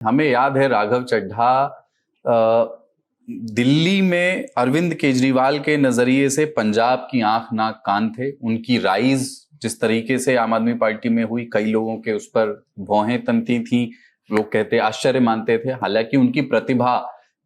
हमें याद है राघव चड्ढा दिल्ली में अरविंद केजरीवाल के नजरिए से पंजाब की आंख नाक कान थे। उनकी राइज जिस तरीके से आम आदमी पार्टी में हुई, कई लोगों के उस पर भौहें तनती थी, लोग कहते आश्चर्य मानते थे। हालांकि उनकी प्रतिभा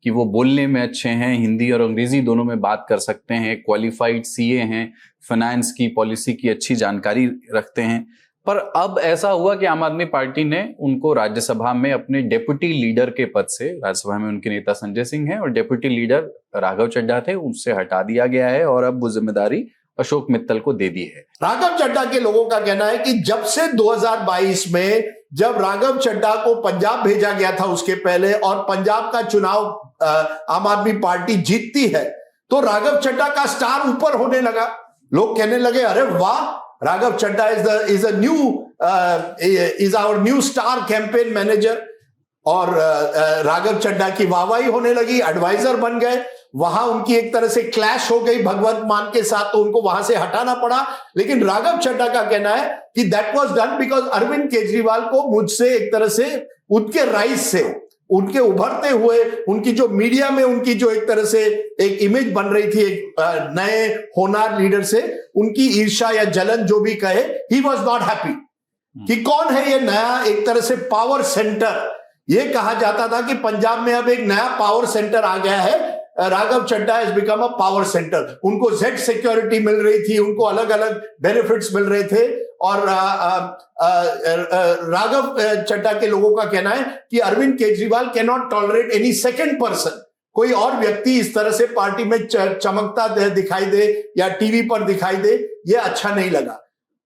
कि वो बोलने में अच्छे हैं, हिंदी और अंग्रेजी दोनों में बात कर सकते हैं, क्वालिफाइड सीए हैं, फाइनेंस की पॉलिसी की अच्छी जानकारी रखते हैं। पर अब ऐसा हुआ कि आम आदमी पार्टी ने उनको राज्यसभा में अपने डेप्यूटी लीडर के पद से, राज्यसभा में उनके नेता संजय सिंह हैं और डेप्यूटी लीडर राघव चड्ढा थे, उनसे हटा दिया गया है और अब वो जिम्मेदारी अशोक मित्तल को दे दी है। राघव चड्ढा के लोगों का कहना है कि जब से 2022 में जब राघव चड्ढा को पंजाब भेजा गया था, उसके पहले, और पंजाब का चुनाव आम आदमी पार्टी जीतती है, तो राघव चड्ढा का स्टार ऊपर होने लगा। लोग कहने लगे, अरे वाह, Raghav Chadha is our new star campaign manager. और राघव चड्ढा की वाहवाही होने लगी, एडवाइजर बन गए। वहां उनकी एक तरह से क्लैश हो गई भगवंत मान के साथ, तो उनको वहां से हटाना पड़ा। लेकिन राघव चड्ढा का कहना है कि that was done because Arvind Kejriwal को मुझसे एक तरह से उनके राइज से, उनके उभरते हुए, उनकी जो मीडिया में उनकी जो एक तरह से एक इमेज बन रही थी एक नए होनहार लीडर से, उनकी ईर्ष्या या जलन जो भी कहे, ही वॉज नॉट हैप्पी कि कौन है ये नया एक तरह से पावर सेंटर। ये कहा जाता था कि पंजाब में अब एक नया पावर सेंटर आ गया है, Raghav Chadha has become a power centre. उनको जेड सिक्योरिटी मिल रही थी, उनको अलग अलग बेनिफिट्स मिल रहे थे। और राघव चड्ढा के लोगों का कहना है कि Arvind Kejriwal can not tolerate any second person, कोई और व्यक्ति इस तरह से पार्टी में चमकता दिखाई दे या टीवी पर दिखाई दे, ये अच्छा नहीं लगा।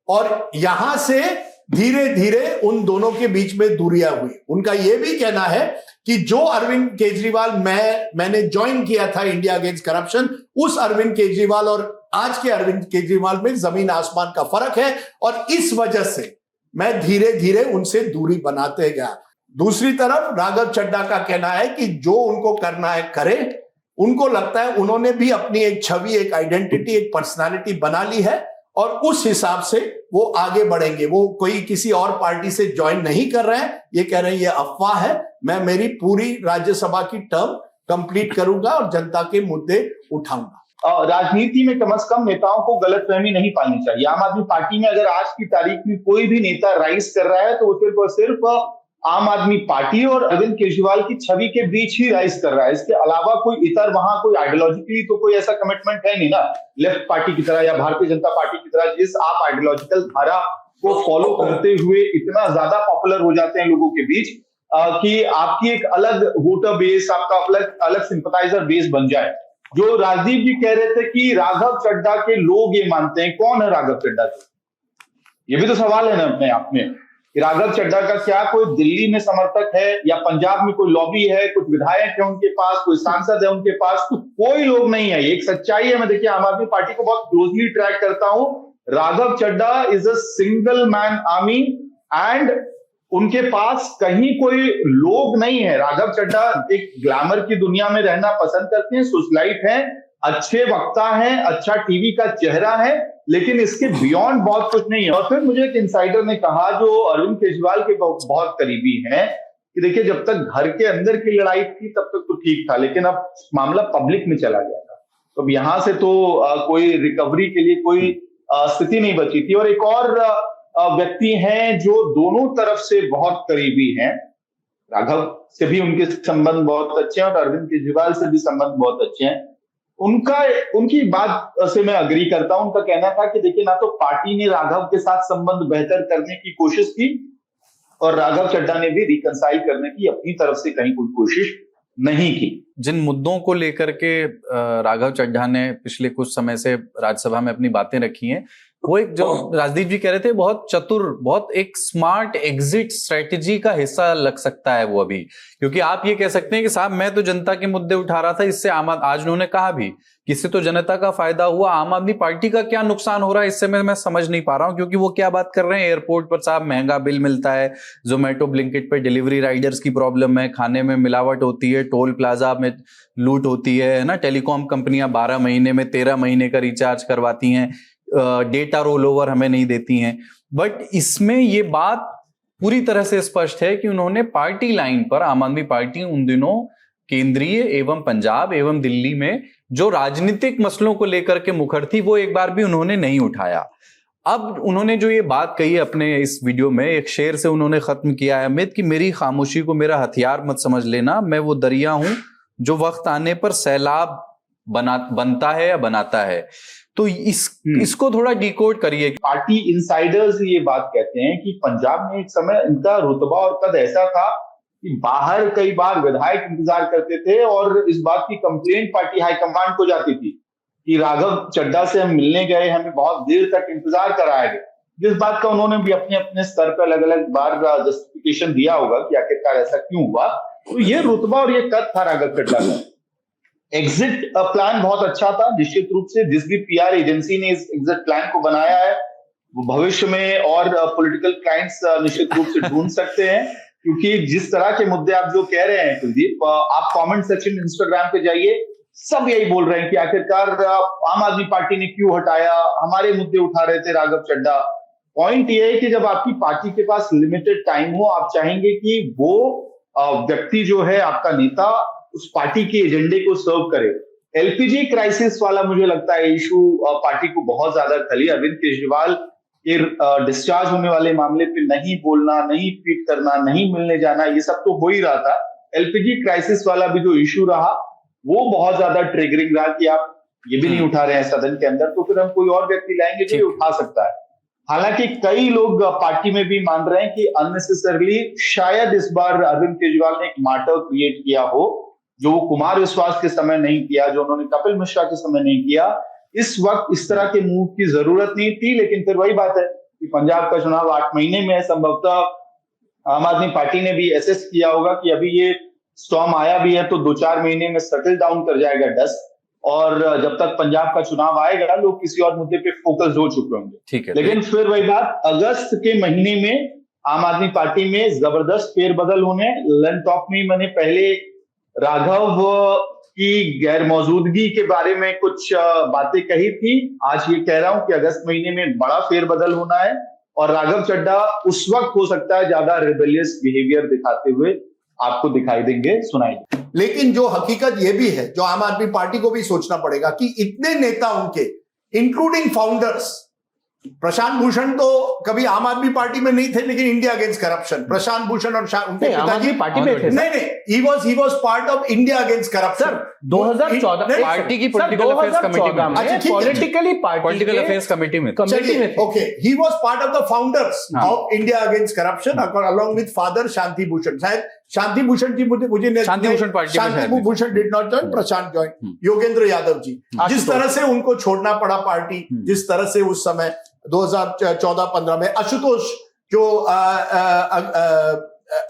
और यहां से धीरे धीरे उन दोनों के बीच में दूरियां हुई। उनका यह भी कहना है कि जो अरविंद केजरीवाल मैंने ज्वाइन किया था इंडिया अगेंस्ट करप्शन, उस अरविंद केजरीवाल और आज के अरविंद केजरीवाल में जमीन आसमान का फर्क है, और इस वजह से मैं धीरे धीरे उनसे दूरी बनाते गया। दूसरी तरफ राघव चड्ढा का कहना है कि जो उनको करना है करे। उनको लगता है उन्होंने भी अपनी एक छवि, एक आइडेंटिटी, एक पर्सनालिटी बना ली है और उस हिसाब से वो आगे बढ़ेंगे। वो कोई किसी और पार्टी से ज्वाइन नहीं कर रहे हैं, ये कह रहे हैं ये अफवाह है, मैं मेरी पूरी राज्यसभा की टर्म कंप्लीट करूंगा और जनता के मुद्दे उठाऊंगा। राजनीति में कम से कम नेताओं को गलतफहमी नहीं पालनी चाहिए। आम आदमी पार्टी में अगर आज की तारीख में कोई भी नेता राइज कर रहा है तो वो सिर्फ आम आदमी पार्टी और अरविंद केजरीवाल की छवि के बीच ही राइज कर रहा है। इसके अलावा कोई इतर वहां कोई आइडियोलॉजिकली तो कोई ऐसा कमिटमेंट है नहीं ना, लेफ्ट पार्टी की तरह या भारतीय जनता पार्टी की तरह, जिस आप आइडियोलॉजिकल धारा को फॉलो करते हुए इतना ज्यादा पॉपुलर हो जाते हैं लोगों के बीच कि आपकी एक अलग वोटर बेस, आपका अलग सिंपथाइजर बेस बन जाए। जो राजदीप जी कह रहे थे कि राघव चड्ढा के लोग ये मानते हैं, कौन है राघव चड्ढा? ये भी तो सवाल है ना अपने आप में। राघव चड्ढा का क्या कोई दिल्ली में समर्थक है या पंजाब में कोई लॉबी है, कुछ विधायक है उनके पास, कोई सांसद है उनके पास? कोई लोग नहीं है। एक सच्चाई है। मैं देखिए आम आदमी पार्टी को बहुत क्लोजली ट्रैक करता हूं। Raghav Chadha is a single man army and उनके पास कहीं कोई लोग नहीं है। राघव चड्ढा एक ग्लैमर की दुनिया में रहना पसंद करते हैं, सोशलाइट हैं, अच्छे वक्ता हैं, अच्छा टीवी का चेहरा है, लेकिन इसके बियॉन्ड बहुत कुछ नहीं है। और फिर मुझे एक इंसाइडर ने कहा जो अरविंद केजरीवाल के बहुत करीबी हैं कि देखिए जब तक घर के अंदर की लड़ाई थी तब तक तो ठीक था, लेकिन अब मामला पब्लिक में चला गया था, तो अब यहां से तो कोई रिकवरी के लिए कोई स्थिति नहीं बची थी। और एक और व्यक्ति हैं जो दोनों तरफ से बहुत करीबी हैं, राघव से भी उनके संबंध बहुत अच्छे हैं और अरविंद केजरीवाल से भी संबंध बहुत अच्छे हैं। उनकी बात से मैं अग्री करता हूं। उनका कहना था कि देखिए ना तो पार्टी ने राघव के साथ संबंध बेहतर करने की कोशिश की और राघव चड्ढा ने भी रिकंसाइल करने की अपनी तरफ से कहीं कोई कोशिश नहीं की। जिन मुद्दों को लेकर के राघव चड्ढा ने पिछले कुछ समय से राज्यसभा में अपनी बातें रखी हैं, वो एक जो राजदीप जी कह रहे थे, बहुत चतुर, बहुत एक स्मार्ट एग्जिट स्ट्रेटेजी का हिस्सा लग सकता है वो अभी। क्योंकि आप ये कह सकते हैं कि साहब मैं तो जनता के मुद्दे उठा रहा था, इससे आज उन्होंने कहा भी कि इससे तो जनता का फायदा हुआ, आम आदमी पार्टी का क्या नुकसान हो रहा है इससे मैं समझ नहीं पा रहा हूं। क्योंकि वो क्या बात कर रहे हैं, एयरपोर्ट पर साहब महंगा बिल मिलता है, जोमेटो ब्लिंकिट पे डिलीवरी राइडर्स की प्रॉब्लम है, खाने में मिलावट होती है, टोल प्लाजा में लूट होती है ना, टेलीकॉम कंपनियां 12 महीने में 13 महीने का रिचार्ज करवाती हैं, डेटा रोल ओवर हमें नहीं देती हैं। बट इसमें ये बात पूरी तरह से स्पष्ट है कि उन्होंने पार्टी लाइन पर, आम आदमी पार्टी उन दिनों केंद्रीय एवं पंजाब एवं दिल्ली में जो राजनीतिक मसलों को लेकर के मुखर थी, वो एक बार भी उन्होंने नहीं उठाया। अब उन्होंने जो ये बात कही अपने इस वीडियो में, एक शेर से उन्होंने खत्म किया है अमित, कि मेरी खामोशी को मेरा हथियार मत समझ लेना, मैं वो दरिया हूं जो वक्त आने पर सैलाब बनता है या बनाता है। तो इसको थोड़ा डिकोड करिए। पार्टी इंसाइडर्स ये बात कहते हैं कि पंजाब में एक समय इनका रुतबा और कद ऐसा था कि बाहर कई बार विधायक इंतजार करते थे और इस बात की कंप्लेंट पार्टी हाईकमांड को जाती थी कि राघव चड्ढा से हम मिलने गए, हमें बहुत देर तक इंतजार कराया गया। जिस बात का उन्होंने भी अपने अपने स्तर पर अलग अलग बार जस्टिफिकेशन दिया होगा कि आखिरकार ऐसा क्यों हुआ। तो ये रुतबा और ये कद था राघव चड्ढा का। एग्जिट प्लान बहुत अच्छा था, निश्चित रूप से जिस भी पीआर एजेंसी ने इस एग्जिट प्लान को बनाया है वो भविष्य में और पॉलिटिकल क्लाइंट्स निश्चित रूप से ढूंढ सकते हैं, क्योंकि जिस तरह के मुद्दे आप जो कह रहे हैं कुलदीप, आप कमेंट सेक्शन इंस्टाग्राम पे जाइए, सब यही बोल रहे हैं कि आखिरकार आम आदमी पार्टी ने क्यों हटाया, हमारे मुद्दे उठा रहे थे राघव चड्ढा। पॉइंट ये है कि जब आपकी पार्टी के पास लिमिटेड टाइम हो, आप चाहेंगे कि वो व्यक्ति जो है आपका नेता उस पार्टी के एजेंडे को सर्व करे। एलपीजी क्राइसिस वाला मुझे लगता है इशू पार्टी को बहुत ज्यादा खली। अरविंद केजरीवाल के डिस्चार्ज होने वाले मामले पे नहीं बोलना, नहीं ट्वीट करना, नहीं मिलने जाना, ये सब तो हो ही रहा था। एलपीजी क्राइसिस वाला भी जो इशू रहा वो बहुत ज्यादा ट्रिगरिंग रहा कि आप ये भी नहीं उठा रहे हैं सदन के अंदर, तो फिर हम कोई और व्यक्ति लाएंगे जो उठा सकता है। हालांकि कई लोग पार्टी में भी मान रहे हैं कि अननेसेसरली शायद इस बार अरविंद केजरीवाल ने एक मार्टर क्रिएट किया हो, जो वो कुमार विश्वास के समय नहीं किया, जो उन्होंने कपिल मिश्रा के समय नहीं किया। इस वक्त इस तरह के मूव की जरूरत नहीं थी, लेकिन फिर वही बात है कि पंजाब का चुनाव 8 महीने में है। संभवतः आम आदमी पार्टी ने भी एसेस किया होगा कि अभी ये स्टॉर्म आया भी है तो 2-4 महीने में सेटल डाउन कर जाएगा डस्ट, और जब तक पंजाब का चुनाव आएगा लोग किसी और मुद्दे पे फोकस हो चुके होंगे। ठीक है, लेकिन फिर वही बात, अगस्त के महीने में आम आदमी पार्टी में जबरदस्त फेरबदल होने। लन टॉक में मैंने पहले राघव की गैर मौजूदगी के बारे में कुछ बातें कही थी, आज ये कह रहा हूं कि अगस्त महीने में बड़ा फेरबदल होना है और राघव चड्ढा उस वक्त हो सकता है ज्यादा रिबेलियस बिहेवियर दिखाते हुए आपको दिखाई देंगे, सुनाई देंगे। लेकिन जो हकीकत ये भी है, जो आम आदमी पार्टी को भी सोचना पड़ेगा कि इतने नेता उनके, इंक्लूडिंग फाउंडर्स, प्रशांत भूषण तो कभी आम आदमी पार्टी में नहीं थे, लेकिन India against corruption, Prashant Bhushan और उनके पिताजी पार्टी में थे। नहीं, he was part of India against corruption. 2014 party की पॉलिटिकल अफेयर्स कमेटी में, पॉलिटिकल अफेयर्स कमेटी में okay, he was part of the founders of India against corruption along with father Shanti Bhushan. शायद शांति भूषण जी, मुझे Shanti Bhushan did not join, Prashant join, Yogendra Yadav ji. जिस तरह से उनको छोड़ना पड़ा पार्टी, जिस तरह से उस समय 2014-15 में आशुतोष जो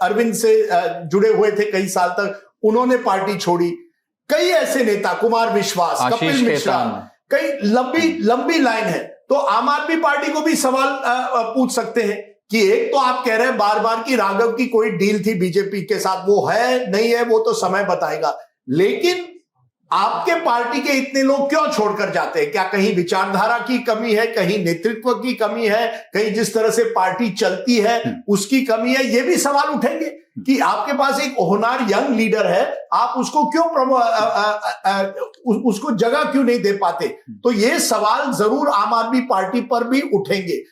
अरविंद से जुड़े हुए थे कई साल तक, उन्होंने पार्टी छोड़ी। कई ऐसे नेता, कुमार विश्वास, कपिल मिश्रा, कई लंबी लाइन है। तो आम आदमी पार्टी को भी सवाल पूछ सकते हैं कि एक तो आप कह रहे हैं बार बार कि राघव की कोई डील थी बीजेपी के साथ, वो है नहीं है वो तो समय बताएगा, लेकिन आपके पार्टी के इतने लोग क्यों छोड़कर जाते हैं? क्या कहीं विचारधारा की कमी है, कहीं नेतृत्व की कमी है, कहीं जिस तरह से पार्टी चलती है उसकी कमी है? ये भी सवाल उठेंगे कि आपके पास एक होनहार यंग लीडर है, आप उसको क्यों उसको जगह क्यों नहीं दे पाते? तो ये सवाल जरूर आम आदमी पार्टी पर भी उठेंगे।